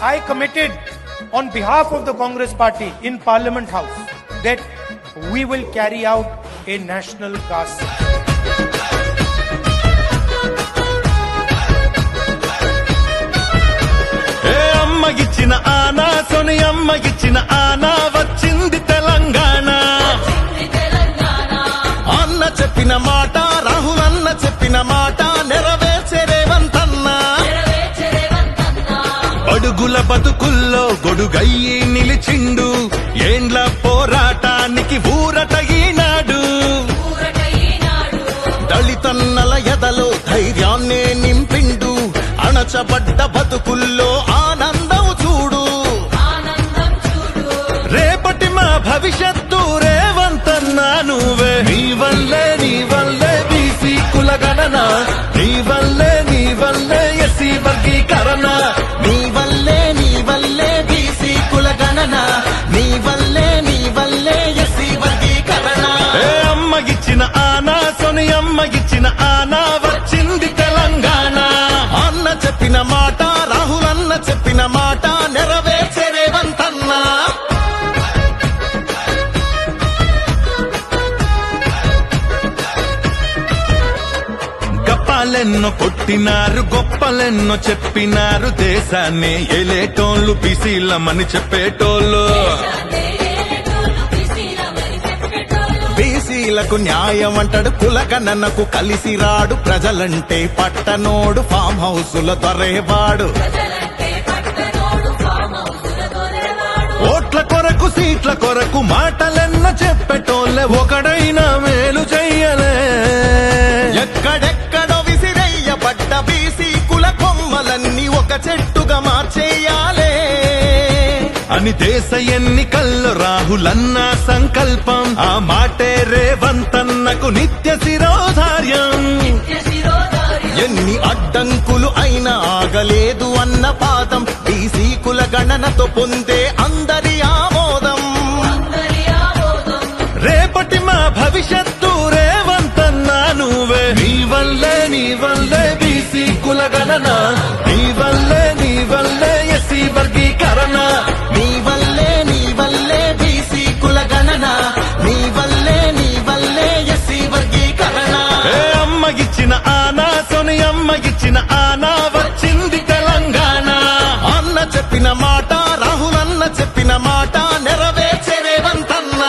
I committed on behalf of the Congress party in Parliament House that we will carry out a national caste. అమ్మగిచ్చిన ఆనా సోనియమ్మగిచ్చిన ఆనా వచ్చింది తెలంగాణ. అన్న చెప్పిన మాట రాహుల్ అన్న చెప్పిన మాట నెరవేర్చే రేవంత్ అన్న. అడుగుల బతుకుల్లో గొడుగయ్యి నిలిచిండు, ఏండ్ల పోరాటానికి ఊరటగినాడు. దళితన్నల ఎదలో ధైర్యాన్నే నింపిండు, అణచబడ్డ బతుకుల్లో ఆనందం చూడు. రేపటి మా భవిష్యత్తు రేవంత్ అన్న నువ్వే. నీ వల్లే బీసీ కులగణన, నీ వల్లే ఎస్సీ వర్గీకరణ. నీ వల్లే బీసీ కులగణన, నీ వల్లే ఎస్సీ వర్గీకరణ. అమ్మగిచ్చిన ఆనా సోనియమ్మగిచ్చిన ఆనా వచ్చింది తెలంగాణ. అన్న చెప్పిన మాట రాహుల్ అన్న చెప్పిన మాట నెరవేర్చే రేవంత్ అన్న. గప్పాలెన్నో కొట్టినారు, గొప్పలెన్నో చెప్పినారు, దేశాన్ని ఏలేటోళ్ళు బీసీలమని చెప్పేటోళ్ళు. బీసీలకు న్యాయం అంటాడు, కులగణనకు కలిసి రాడు. ప్రజలంటే పట్టనోడు, ఫామ్ హౌసుల దొరేవాడు. ఓట్ల కొరకు సీట్ల కొరకు మాటలెన్న చెప్పేటోళ్ళే, ఒకడైనా మేలు చెయ్యలే. ఎక్కడెక్కడో విసిరయ్యబడ్డ బీసీ కుల కొమ్మలన్నీ ఒక చెట్టుగా మార్చేయాలే అని దేశ ఎన్నికల్లో రాహులన్న సంకల్పం. ఆ మాటే రేవంత్ అన్నకు నిత్య శిరోధార్యం. ఎన్ని అడ్డంకులు అయినా ఆగలేదు అన్న పాదం, బీసీ కుల గణనతో పొందే అందరి ఆమోదం. రేపటి మా భవిష్యత్తు రేవంత్ అన్న నువ్వే. నీ వల్లే బీసీ కుల గణన, నీ వల్లే ఎస్సీ వర్గీకరణ. నీ వల్లే బీసీ కుల గణన, నీ వల్లే ఎస్సీ వర్గీకరణ. అమ్మగిచ్చిన ఆనా సోనియమ్మగిచ్చిన ఆనా వచ్చింది తెలంగాణ. అన్న చెప్పిన మాట రాహుల్ అన్న చెప్పిన మాట నెరవేర్చే రేవంత్ అన్న.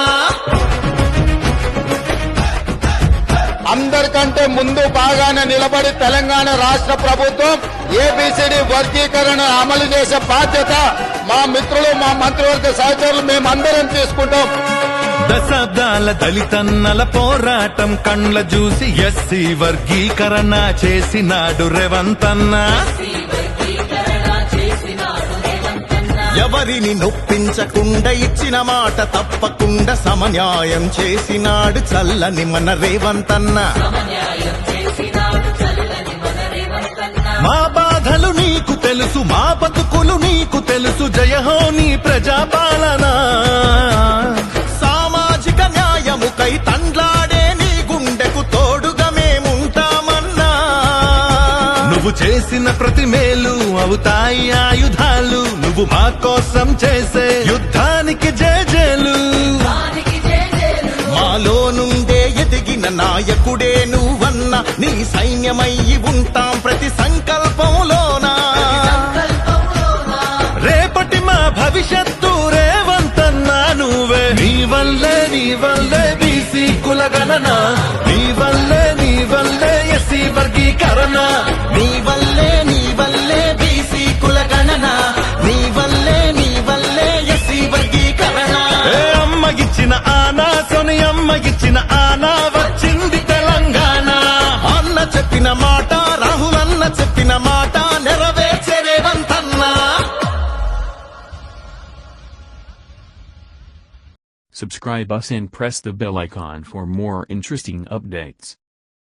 అందరికంటే ముందు బాగానే నిలబడి తెలంగాణ రాష్ట్ర ప్రభుత్వం ఏబిసిడి వర్గీకరణ అమలు చేసే బాధ్యత మా మిత్రులు, మా మంత్రివర్గ సహచరులు మేమందరం తీసుకుంటాం. దశాబ్దాల దళితన్నల పోరాటం కండ్ల చూసి ఎస్సీ వర్గీకరణ చేసినాడు రేవంత్ అన్న. ఎవరిని నొప్పించకుండా ఇచ్చిన మాట తప్పకుండా సమన్యాయం చేసినాడు చల్లని మన రేవంత్ అన్న. మా బాధలు నీకు తెలుసు, మా బతుకులు నీకు తెలుసు, జయహో నీ ప్రజాపాలన. సామాజిక న్యాయముకై తండ్లాడే నీ గుండెకు తోడుగా మేముంటామన్నా. నువ్వు చేసిన ప్రతి మేలు అవుతాయి ఆయుధాలు, నువ్వు మా కోసం చేసే యుద్ధానికి జేజేలు. మాలో నుండే ఎదిగిన నాయకుడే నువ్వన్న, నీ సైన్యమయ్యి ఉంటాం ప్రతి సంకల్పంలోనా. రేపటి మా భవిష్యత్తు రేవంత్ అన్న నువ్వే. నీ వల్లే బీసీ కుల గణన, నీ వల్లే ఎస్సీ వర్గీకరణ. నీ వల్లే బీసీ కుల గణన, నీ వల్లే ఎస్సీ వర్గీకరణ. అమ్మగిచ్చిన ఆనా సోనియమ్మగిచ్చిన ఆనా వచ్చింది తెలంగాణ. అన్న చెప్పిన మాట రాహుల్ అన్న చెప్పిన మాట నెరవేర్చే రేవంత్ అన్న. Subscribe us and press the bell icon for more interesting updates.